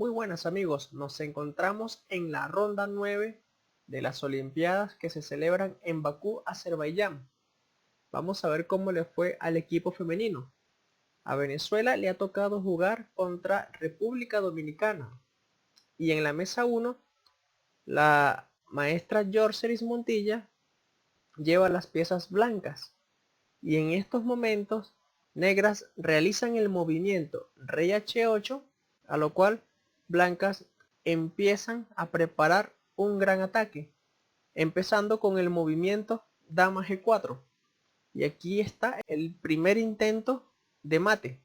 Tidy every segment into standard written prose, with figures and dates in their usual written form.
Muy buenas amigos, nos encontramos en la ronda 9 de las Olimpiadas que se celebran en Bakú, Azerbaiyán. Vamos a ver cómo le fue al equipo femenino. A Venezuela le ha tocado jugar contra República Dominicana. Y en la mesa 1, la maestra Yorceris Montilla lleva las piezas blancas. Y en estos momentos, negras realizan el movimiento Rey H8, a lo cual blancas empiezan a preparar un gran ataque, empezando con el movimiento Dama G4. Y aquí está el primer intento de mate,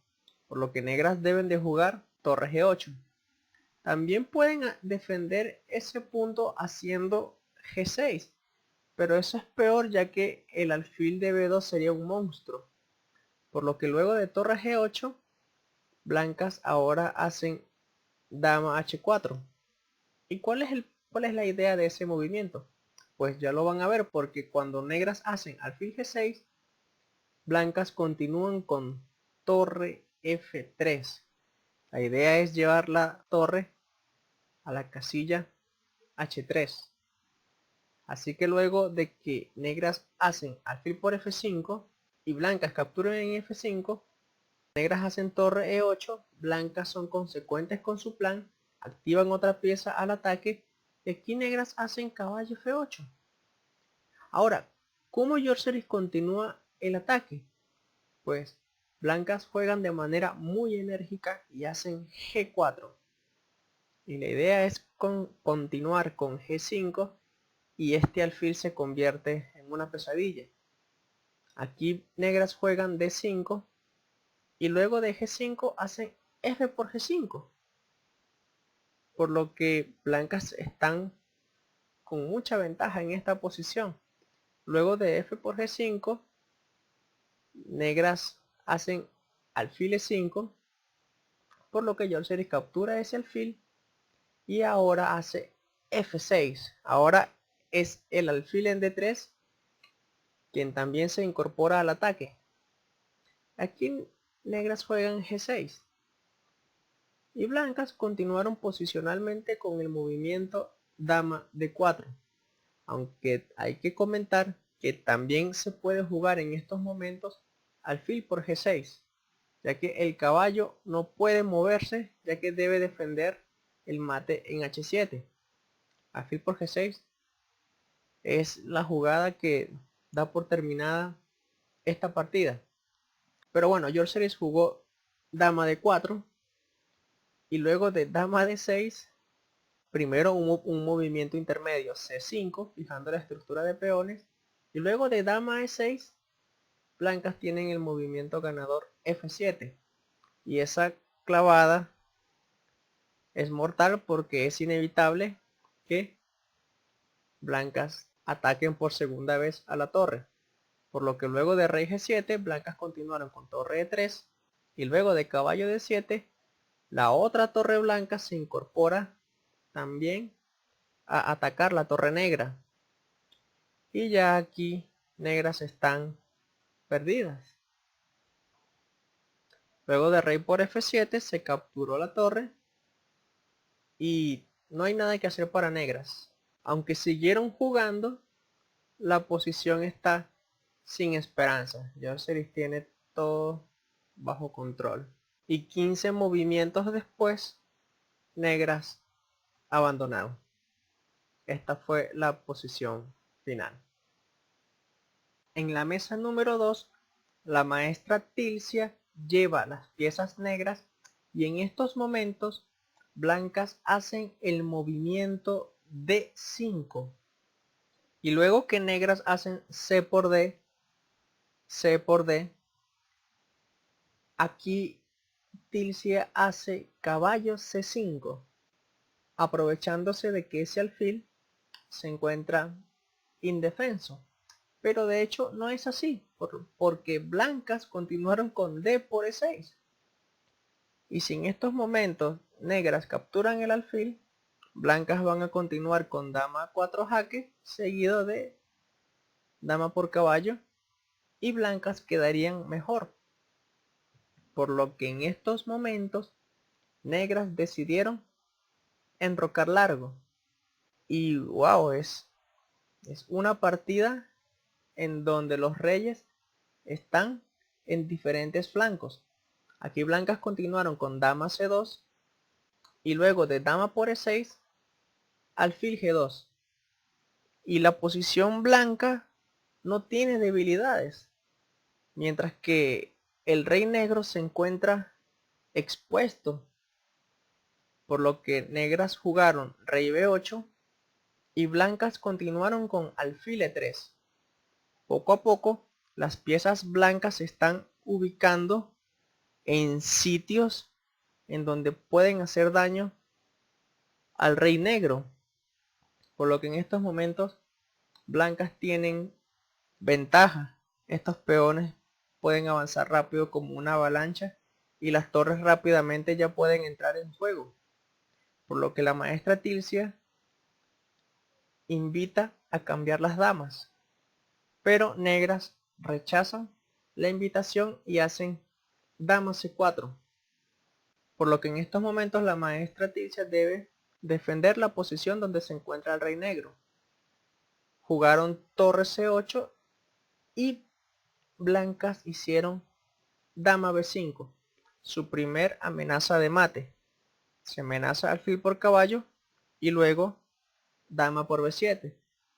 por lo que negras deben de jugar Torre G8. También pueden defender ese punto haciendo G6, pero eso es peor ya que el alfil de B2 sería un monstruo. Por lo que luego de Torre G8, blancas ahora hacen Dama H4. ¿Y cuál es la idea de ese movimiento? Pues ya lo van a ver, porque cuando negras hacen alfil G6, blancas continúan con Torre F3. La idea es llevar la torre a la casilla H3. Así que luego de que negras hacen alfil por F5 y blancas capturan en F5, negras hacen torre E8, blancas son consecuentes con su plan, activan otra pieza al ataque y aquí negras hacen caballo F8. Ahora, ¿cómo Yorceris continúa el ataque? Pues blancas juegan de manera muy enérgica y hacen G4. Y la idea es continuar con G5 y este alfil se convierte en una pesadilla. Aquí negras juegan D5 y luego de G5 hacen F por G5. Por lo que blancas están con mucha ventaja en esta posición. Luego de F por G5, negras hacen alfil E5, por lo que Yorceris captura ese alfil y ahora hace F6. Ahora es el alfil en D3 quien también se incorpora al ataque. Aquí negras juegan G6 y blancas continuaron posicionalmente con el movimiento Dama D4, aunque hay que comentar que también se puede jugar en estos momentos alfil por G6, ya que el caballo no puede moverse, ya que debe defender el mate en H7. Alfil por G6 es la jugada que da por terminada esta partida. Pero bueno, Yorceris jugó Dama D4 y luego de Dama D6, primero un movimiento intermedio C5, fijando la estructura de peones, y luego de Dama E6, blancas tienen el movimiento ganador F7. Y esa clavada es mortal porque es inevitable que blancas ataquen por segunda vez a la torre. Por lo que luego de Rey G7, blancas continuaron con Torre E3 y luego de Caballo D7, la otra torre blanca se incorpora también a atacar la torre negra. Y ya aquí negras están perdidas. Luego de Rey por F7 se capturó la torre y no hay nada que hacer para negras. Aunque siguieron jugando, la posición está sin esperanza. Yorceris tiene todo bajo control. Y 15 movimientos después, negras abandonaron. Esta fue la posición final. En la mesa número 2, la maestra Tilcia lleva las piezas negras y en estos momentos blancas hacen el movimiento D5. Y luego que negras hacen C por D, aquí Tilcia hace caballo C5, aprovechándose de que ese alfil se encuentra indefenso. Pero de hecho no es así, porque blancas continuaron con D por E6. Y si en estos momentos negras capturan el alfil, blancas van a continuar con Dama 4 jaque, seguido de Dama por caballo, y blancas quedarían mejor. Por lo que en estos momentos negras decidieron enrocar largo. Y wow, es una partida en donde los reyes están en diferentes flancos. Aquí blancas continuaron con dama C2 y luego de dama por E6, alfil G2. Y la posición blanca no tiene debilidades, mientras que el rey negro se encuentra expuesto, por lo que negras jugaron rey B8 y blancas continuaron con alfil E3. Poco a poco las piezas blancas se están ubicando en sitios en donde pueden hacer daño al rey negro, por lo que en estos momentos blancas tienen ventaja. Estos peones pueden avanzar rápido como una avalancha y las torres rápidamente ya pueden entrar en juego, por lo que la maestra Tilcia invita a cambiar las damas, pero negras rechazan la invitación y hacen dama C4, por lo que en estos momentos la maestra Tilcia debe defender la posición donde se encuentra el rey negro. Jugaron torre C8 y blancas hicieron dama B5, su primer amenaza de mate. Se amenaza alfil por caballo y luego dama por B7,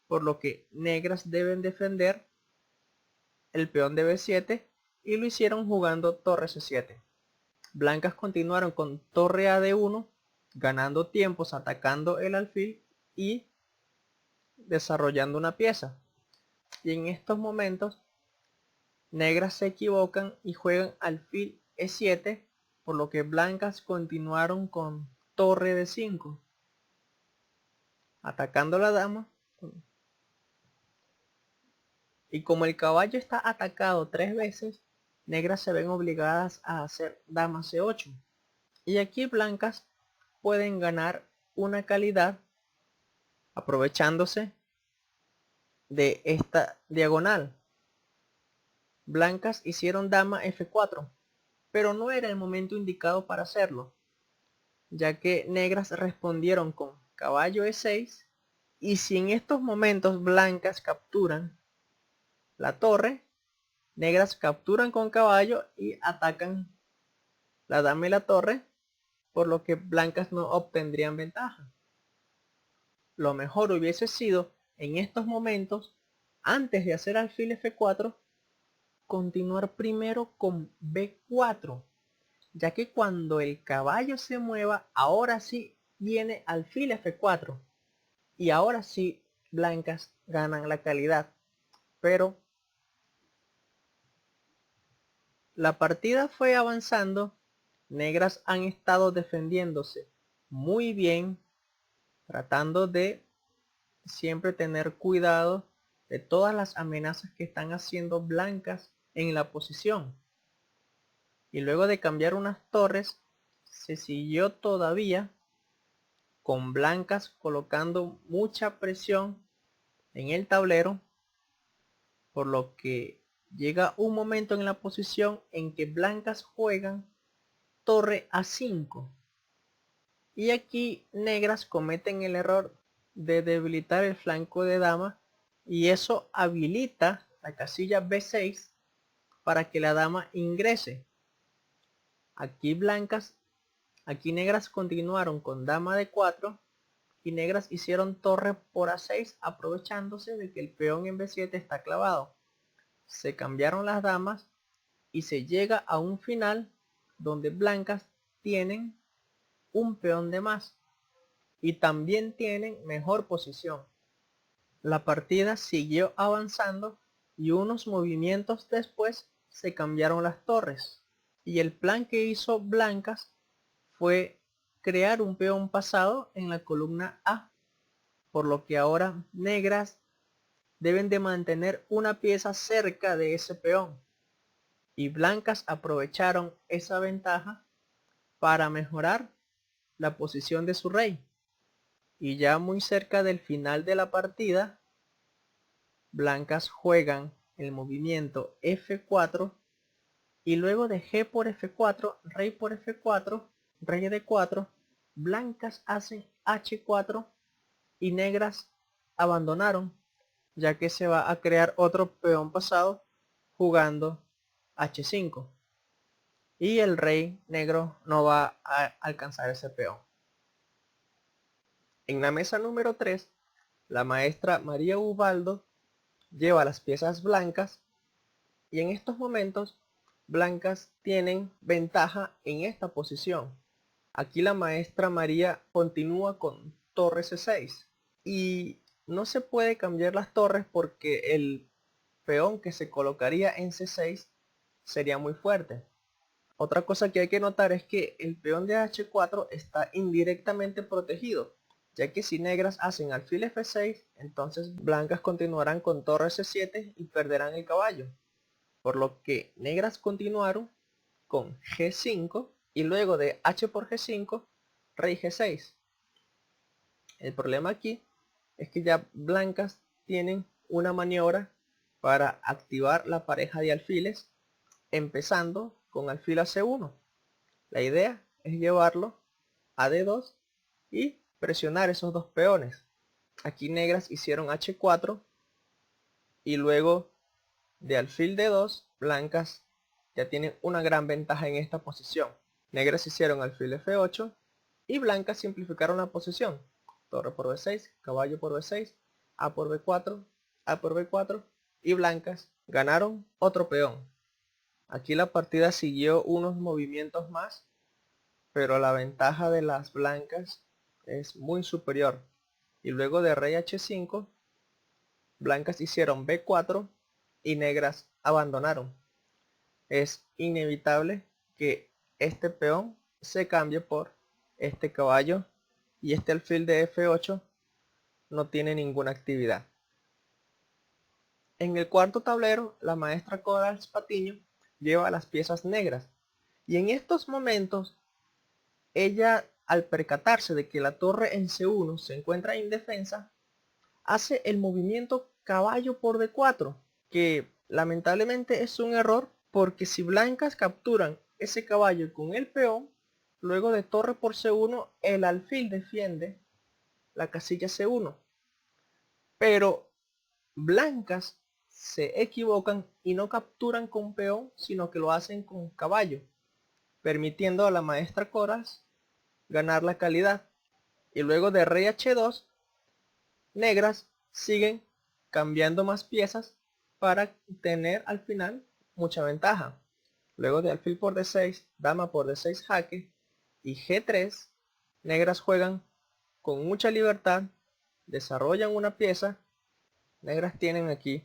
por lo que negras deben defender el peón de B7 y lo hicieron jugando torre C7. Blancas continuaron con torre a D1, ganando tiempos, atacando el alfil y desarrollando una pieza. Y en estos momentos negras se equivocan y juegan alfil E7, por lo que blancas continuaron con torre D5, atacando la dama. Y como el caballo está atacado 3 veces, negras se ven obligadas a hacer dama C8. Y aquí blancas pueden ganar una calidad aprovechándose de esta diagonal. Blancas hicieron dama F4, pero no era el momento indicado para hacerlo, ya que negras respondieron con caballo E6, y si en estos momentos blancas capturan la torre, negras capturan con caballo y atacan la dama y la torre, por lo que blancas no obtendrían ventaja. Lo mejor hubiese sido en estos momentos, antes de hacer alfil F4, continuar primero con B4, ya que cuando el caballo se mueva, ahora sí viene alfil F4 y ahora sí blancas ganan la calidad. Pero la partida fue avanzando, negras han estado defendiéndose muy bien, tratando de siempre tener cuidado de todas las amenazas que están haciendo blancas en la posición. Y luego de cambiar unas torres, se siguió todavía con blancas colocando mucha presión en el tablero, por lo que llega un momento en la posición en que blancas juegan torre A5 y aquí negras cometen el error de debilitar el flanco de dama y eso habilita la casilla B6 para que la dama ingrese. Aquí negras continuaron con dama D4 y negras hicieron torre por A6 aprovechándose de que el peón en B7 está clavado. Se cambiaron las damas y se llega a un final donde blancas tienen un peón de más y también tienen mejor posición. La partida siguió avanzando y unos movimientos después se cambiaron las torres y el plan que hizo blancas fue crear un peón pasado en la columna A, por lo que ahora negras deben de mantener una pieza cerca de ese peón y blancas aprovecharon esa ventaja para mejorar la posición de su rey. Y ya muy cerca del final de la partida, blancas juegan el movimiento F4 y luego de G por F4, rey por F4, rey D4, blancas hacen h4 y negras abandonaron, ya que se va a crear otro peón pasado jugando h5 y el rey negro no va a alcanzar ese peón. En la mesa número 3, la maestra María Ubaldo lleva las piezas blancas y en estos momentos blancas tienen ventaja en esta posición. Aquí la maestra María continúa con torre c6 y no se puede cambiar las torres porque el peón que se colocaría en c6 sería muy fuerte. Otra cosa que hay que notar es que el peón de h4 está indirectamente protegido, ya que si negras hacen alfil f6, entonces blancas continuarán con torre c7 y perderán el caballo. Por lo que negras continuaron con g5 y luego de h por g5, rey g6. El problema aquí es que ya blancas tienen una maniobra para activar la pareja de alfiles, empezando con alfil a c1. La idea es llevarlo a d2 y presionar esos dos peones. Aquí negras hicieron h4 y luego de alfil d2, blancas ya tienen una gran ventaja en esta posición. Negras hicieron alfil f8 y blancas simplificaron la posición. Torre por b6, caballo por b6, a por b4, a por b4 y blancas ganaron otro peón. Aquí la partida siguió unos movimientos más, pero la ventaja de las blancas es muy superior. Y luego de rey h5, blancas hicieron b4 y negras abandonaron. Es inevitable que este peón se cambie por este caballo y este alfil de f8 no tiene ninguna actividad. En el cuarto tablero, la maestra Corals Patiño lleva las piezas negras y en estos momentos ella, al percatarse de que la torre en c1 se encuentra indefensa, hace el movimiento caballo por d4, que lamentablemente es un error porque si blancas capturan ese caballo con el peón, luego de torre por c1 el alfil defiende la casilla c1, pero blancas se equivocan y no capturan con peón sino que lo hacen con caballo, permitiendo a la maestra Corals ganar la calidad. Y luego de rey h2, negras siguen cambiando más piezas para tener al final mucha ventaja. Luego de alfil por d6, dama por d6 jaque y g3, negras juegan con mucha libertad, desarrollan una pieza, negras tienen aquí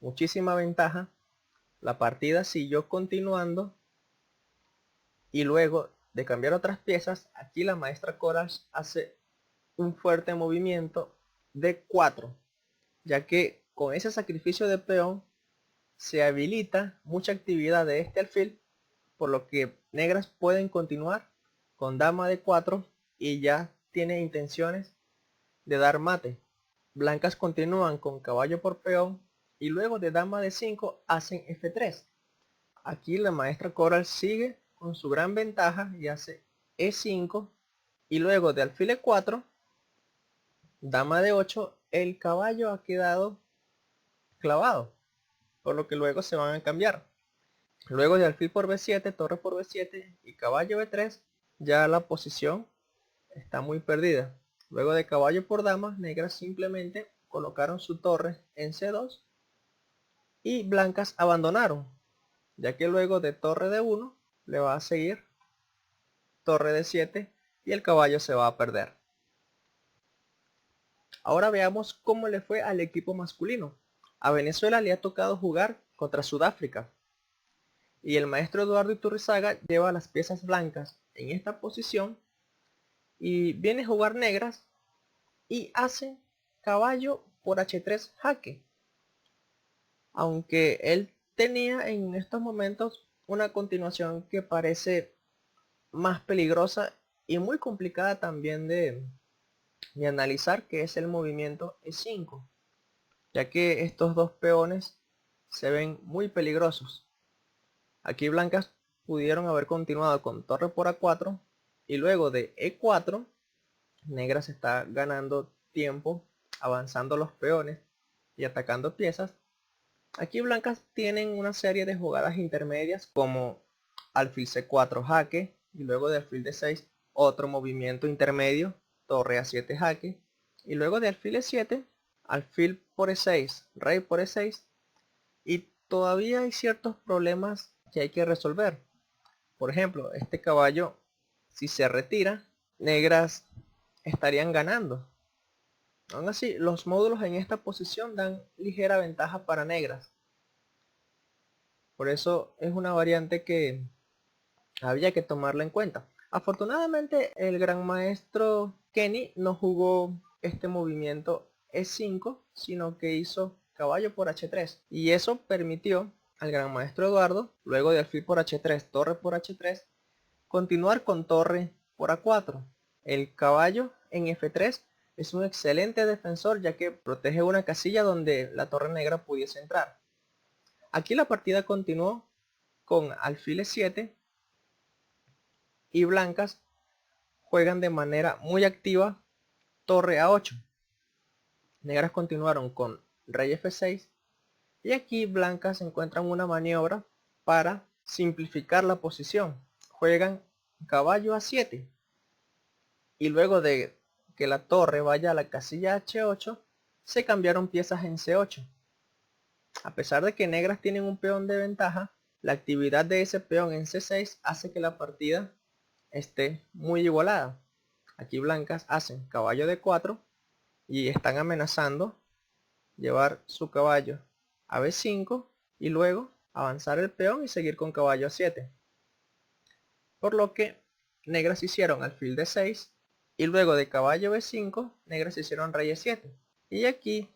muchísima ventaja, la partida siguió continuando y luego de cambiar otras piezas, aquí la maestra Corals hace un fuerte movimiento de 4, ya que con ese sacrificio de peón se habilita mucha actividad de este alfil, por lo que negras pueden continuar con dama de 4 y ya tiene intenciones de dar mate. Blancas continúan con caballo por peón y luego de dama de 5 hacen f3. Aquí la maestra Coral sigue con su gran ventaja y hace e5 y luego de alfil e4, dama de 8, el caballo ha quedado clavado, por lo que luego se van a cambiar. Luego de alfil por b7, torre por b7 y caballo b3, ya la posición está muy perdida. Luego de caballo por dama, negras simplemente colocaron su torre en c2 y blancas abandonaron, ya que luego de torre de 1 le va a seguir torre de 7 y el caballo se va a perder. Ahora veamos cómo le fue al equipo masculino. A Venezuela le ha tocado jugar contra Sudáfrica y el maestro Eduardo Iturrizaga lleva las piezas blancas en esta posición y viene a jugar negras y hace caballo por h3 jaque, aunque él tenía en estos momentos una continuación que parece más peligrosa y muy complicada también de analizar, que es el movimiento e5, ya que estos dos peones se ven muy peligrosos. Aquí blancas pudieron haber continuado con torre por a4 Y luego de E4, negras está ganando tiempo, avanzando los peones y atacando piezas. Aquí blancas tienen una serie de jugadas intermedias como alfil C4 jaque, y luego de alfil D6 otro movimiento intermedio, torre A7 jaque, y luego de alfil E7, alfil por E6, rey por E6, y todavía hay ciertos problemas que hay que resolver. Por ejemplo, este caballo, si se retira, negras estarían ganando. Aún así, los módulos en esta posición dan ligera ventaja para negras. Por eso es una variante que había que tomarla en cuenta. Afortunadamente, el gran maestro Kenny no jugó este movimiento E5, sino que hizo caballo por H3. Y eso permitió al gran maestro Eduardo, luego de alfil por H3, torre por H3, continuar con torre por A4. El caballo en F3 es un excelente defensor, ya que protege una casilla donde la torre negra pudiese entrar. Aquí la partida continuó con alfil E7 y blancas juegan de manera muy activa torre A8. Negras continuaron con rey F6 y aquí blancas encuentran una maniobra para simplificar la posición. Juegan caballo A7 y luego de que la torre vaya a la casilla H8 se cambiaron piezas en C8. A pesar de que negras tienen un peón de ventaja, la actividad de ese peón en C6 hace que la partida esté muy igualada. Aquí blancas hacen caballo D4 y están amenazando llevar su caballo a B5 y luego avanzar el peón y seguir con caballo A7. Por lo que negras hicieron alfil D6 y luego de caballo B5 negras hicieron rey E7. Y aquí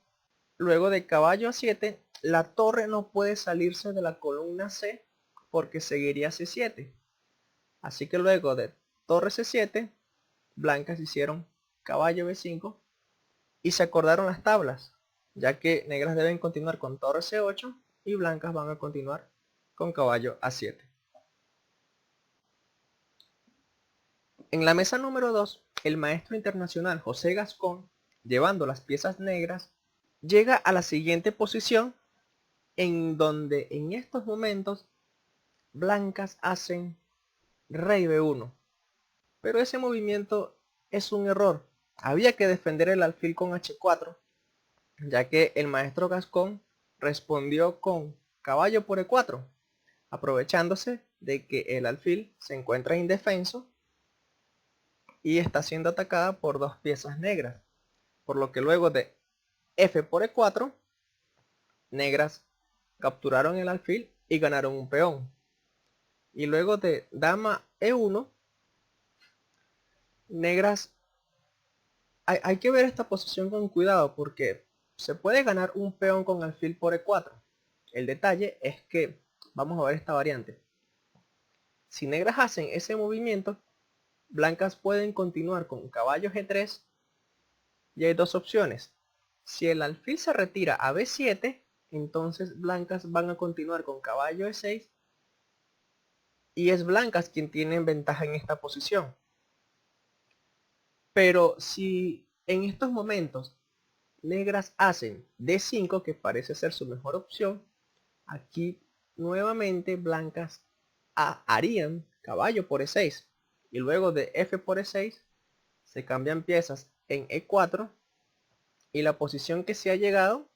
luego de caballo A7 la torre no puede salirse de la columna C porque seguiría C7. Así que luego de torre C7 blancas hicieron caballo B5 y se acordaron las tablas, ya que negras deben continuar con torre C8 y blancas van a continuar con caballo A7. En la mesa número 2, el maestro internacional José Gascón, llevando las piezas negras, llega a la siguiente posición en donde en estos momentos blancas hacen rey B1. Pero ese movimiento es un error. Había que defender el alfil con H4, ya que el maestro Gascón respondió con caballo por E4, aprovechándose de que el alfil se encuentra indefenso y está siendo atacada por dos piezas negras, por lo que luego de F por E4, negras capturaron el alfil y ganaron un peón. Y luego de dama E1, negras, hay que ver esta posición con cuidado porque se puede ganar un peón con alfil por E4. El detalle es que, vamos a ver esta variante. Si negras hacen ese movimiento, blancas pueden continuar con caballo G3 y hay dos opciones. Si el alfil se retira a B7, entonces blancas van a continuar con caballo E6 y es blancas quien tiene ventaja en esta posición. Pero si en estos momentos negras hacen D5, que parece ser su mejor opción, aquí nuevamente blancas harían caballo por E6 y luego de F por E6 se cambian piezas en E4 y la posición que se ha llegado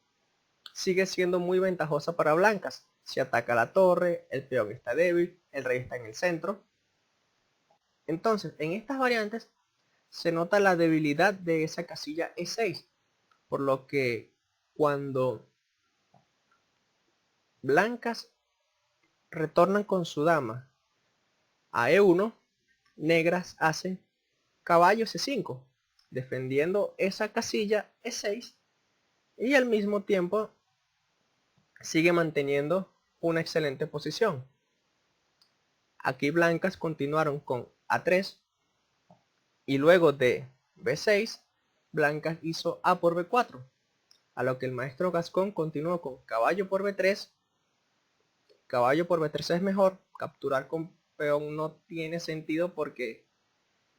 sigue siendo muy ventajosa para blancas. Si ataca la torre, el peón está débil, el rey está en el centro. Entonces, en estas variantes se nota la debilidad de esa casilla E6, por lo que cuando blancas retornan con su dama a E1, negras hacen caballo C5, defendiendo esa casilla E6 y al mismo tiempo sigue manteniendo una excelente posición. Aquí blancas continuaron con A3 y luego de B6 blancas hizo A por B4, a lo que el maestro Gascón continuó con caballo por B3. Caballo por B3 es mejor, capturar con peón no tiene sentido porque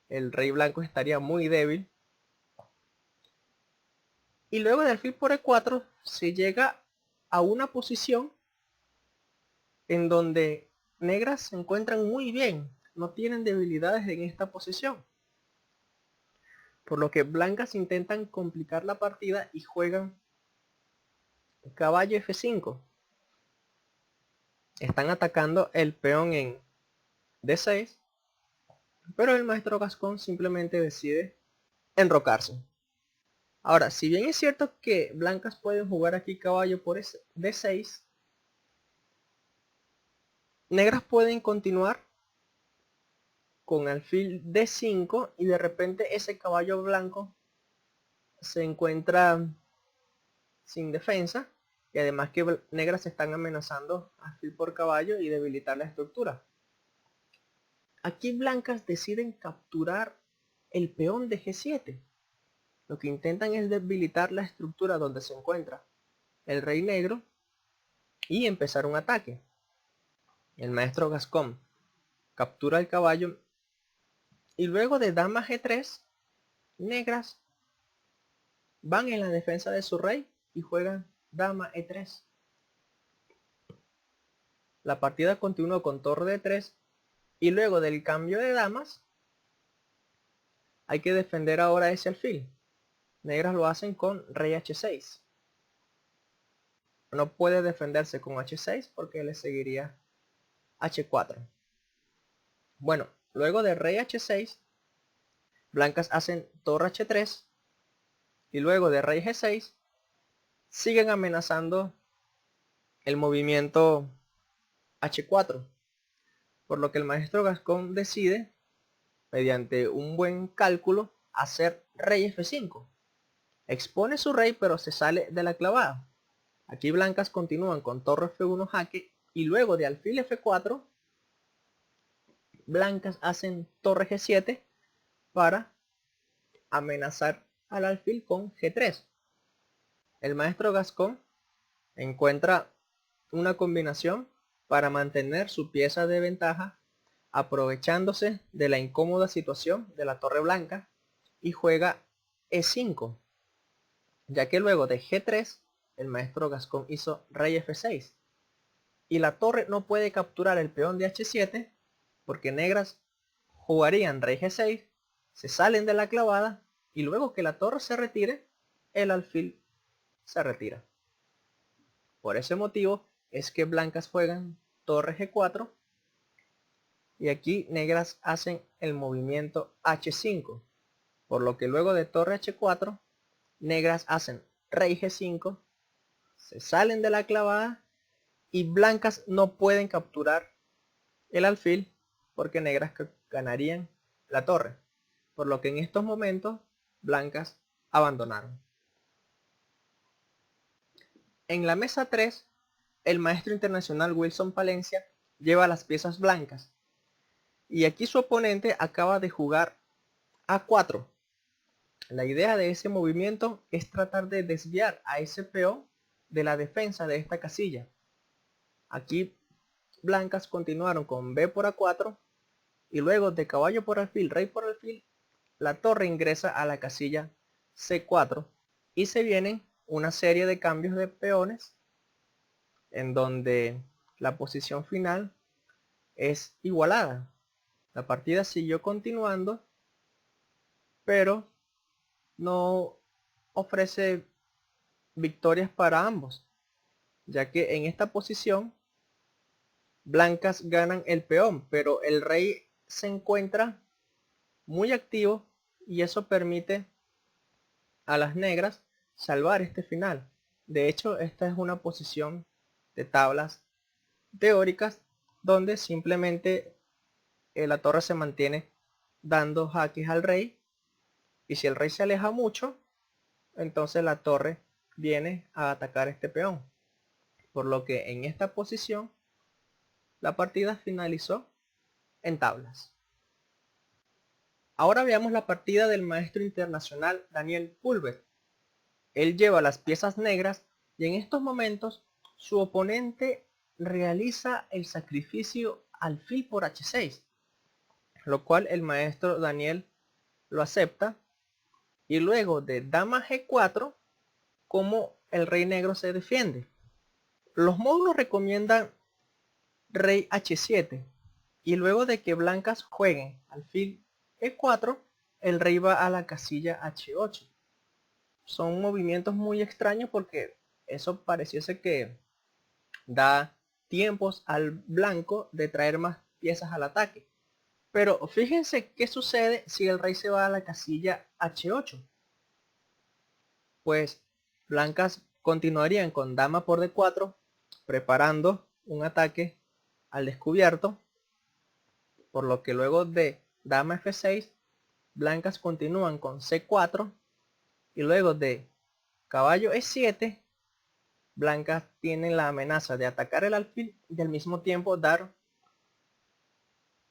el rey blanco estaría muy débil. Y luego de alfil por E4 se llega a una posición en donde negras se encuentran muy bien, no tienen debilidades en esta posición. Por lo que blancas intentan complicar la partida y juegan caballo F5. Están atacando el peón en D6, pero el maestro Gascón simplemente decide enrocarse. Ahora, si bien es cierto que blancas pueden jugar aquí caballo por D6, negras pueden continuar con alfil D5 y de repente ese caballo blanco se encuentra sin defensa y además que negras están amenazando alfil por caballo y debilitar la estructura. Aquí blancas deciden capturar el peón de G7. Lo que intentan es debilitar la estructura donde se encuentra el rey negro y empezar un ataque. El maestro Gascón captura el caballo y luego de dama G3, negras van en la defensa de su rey y juegan dama E3. La partida continuó con torre D3 y luego del cambio de damas hay que defender ahora ese alfil. Negras lo hacen con rey H6. No puede defenderse con H6 porque le seguiría H4. Bueno, luego de rey H6, blancas hacen torre H3 y luego de rey G6 siguen amenazando el movimiento H4, por lo que el maestro Gascón decide, mediante un buen cálculo, hacer rey F5. Expone su rey pero se sale de la clavada. Aquí blancas continúan con torre F1 jaque y luego de alfil F4 blancas hacen torre G7 para amenazar al alfil con G3. El maestro Gascón encuentra una combinación para mantener su pieza de ventaja aprovechándose de la incómoda situación de la torre blanca y juega E5, ya que luego de G3 el maestro Gascón hizo rey F6 y la torre no puede capturar el peón de H7 porque negras jugarían rey G6, se salen de la clavada y luego que la torre se retire, el alfil se retira. Por ese motivo es que blancas juegan torre G4 y aquí negras hacen el movimiento H5, por lo que luego de torre H4 negras hacen rey G5, se salen de la clavada y blancas no pueden capturar el alfil porque negras ganarían la torre, por lo que en estos momentos blancas abandonaron. En la mesa 3, el maestro internacional Wilson Palencia lleva las piezas blancas y aquí su oponente acaba de jugar A4. La idea de ese movimiento es tratar de desviar a ese peón de la defensa de esta casilla. Aquí blancas continuaron con B por A4 y luego de caballo por alfil, rey por alfil, la torre ingresa a la casilla C4 y se vienen una serie de cambios de peones en donde la posición final es igualada. La partida siguió continuando, pero no ofrece victorias para ambos, ya que en esta posición blancas ganan el peón, pero el rey se encuentra muy activo y eso permite a las negras salvar este final. De hecho, esta es una posición de tablas teóricas donde simplemente la torre se mantiene dando jaques al rey y si el rey se aleja mucho, entonces la torre viene a atacar este peón. Por lo que en esta posición la partida finalizó en tablas. Ahora veamos la partida del maestro internacional Daniel Pulver. Él lleva las piezas negras y en estos momentos su oponente realiza el sacrificio alfil por H6, lo cual el maestro Daniel lo acepta. Y luego de dama G4, cómo el rey negro se defiende. Los módulos recomiendan rey H7. Y luego de que blancas jueguen alfil E4, el rey va a la casilla H8. Son movimientos muy extraños porque eso pareciese que da tiempos al blanco de traer más piezas al ataque. Pero fíjense qué sucede si el rey se va a la casilla H8. Pues blancas continuarían con dama por D4, preparando un ataque al descubierto, por lo que luego de dama F6, blancas continúan con C4 y luego de caballo E7, blancas tienen la amenaza de atacar el alfil y al mismo tiempo dar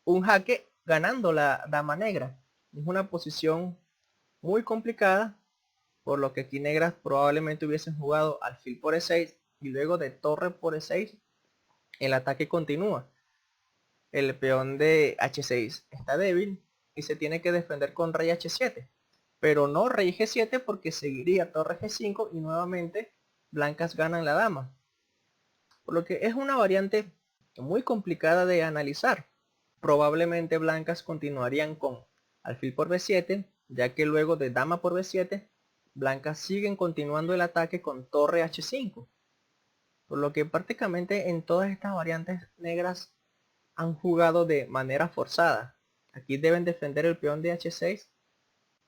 un jaque ganando la dama negra. Es una posición muy complicada, por lo que aquí negras probablemente hubiesen jugado alfil por E6 y luego de torre por E6 el ataque continúa. El peón de H6 está débil y se tiene que defender con rey H7, pero no rey G7 porque seguiría torre G5 y nuevamente blancas ganan la dama, por lo que es una variante muy complicada de analizar. Probablemente blancas continuarían con alfil por B7, ya que luego de dama por B7 blancas siguen continuando el ataque con torre H5, por lo que prácticamente en todas estas variantes negras han jugado de manera forzada. Aquí deben defender el peón de H6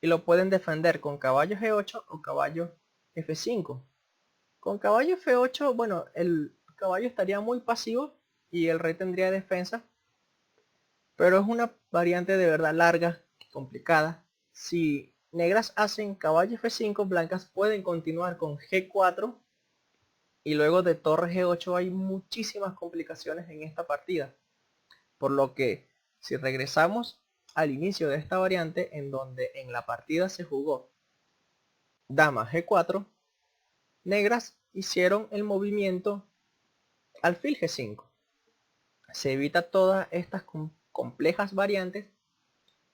y lo pueden defender con caballo G8 o caballo F5. Con caballo F8, bueno, el caballo estaría muy pasivo y el rey tendría defensa, pero es una variante de verdad larga, complicada. Si negras hacen caballo F5, blancas pueden continuar con G4 y luego de torre G8 hay muchísimas complicaciones en esta partida. Por lo que si regresamos al inicio de esta variante en donde en la partida se jugó dama G4, negras hicieron el movimiento alfil G5. Se evita todas estas complejas variantes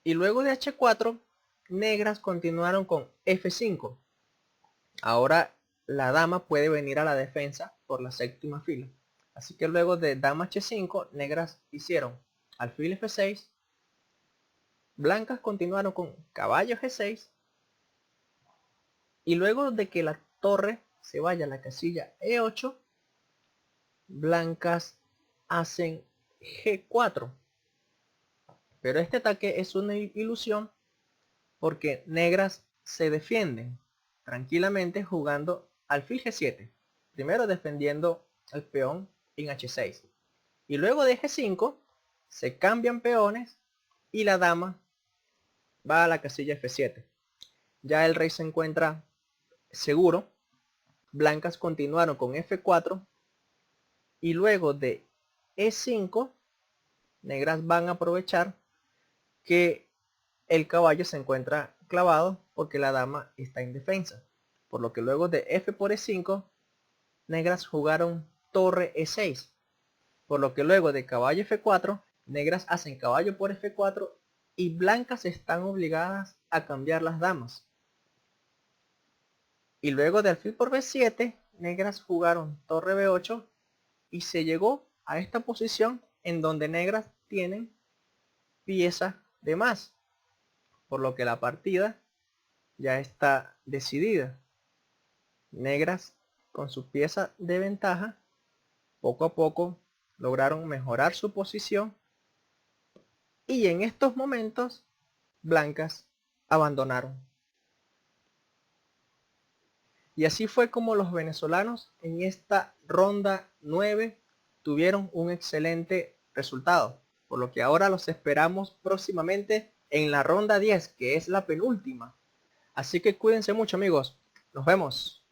y luego de H4 negras continuaron con F5. Ahora la dama puede venir a la defensa por la séptima fila. Así que luego de dama H5 negras hicieron alfil F6, blancas continuaron con caballo G6 y luego de que la torre se vaya a la casilla E8, blancas hacen G4. Pero este ataque es una ilusión porque negras se defienden tranquilamente jugando alfil G7. Primero defendiendo el peón en H6. Y luego de G5 se cambian peones y la dama va a la casilla F7. Ya el rey se encuentra seguro. Blancas continuaron con F4 y luego de E5 negras van a aprovechar que el caballo se encuentra clavado porque la dama está indefensa, por lo que luego de F por E5 negras jugaron torre E6, por lo que luego de caballo F4 negras hacen caballo por F4 y blancas están obligadas a cambiar las damas. Y luego de alfil por B7 negras jugaron torre B8 y se llegó a esta posición en donde negras tienen pieza de más, por lo que la partida ya está decidida. Negras con su pieza de ventaja poco a poco lograron mejorar su posición y en estos momentos blancas abandonaron. Y así fue como los venezolanos en esta ronda 9 tuvieron un excelente resultado, por lo que ahora los esperamos próximamente en la ronda 10, que es la penúltima. Así que cuídense mucho, amigos. Nos vemos.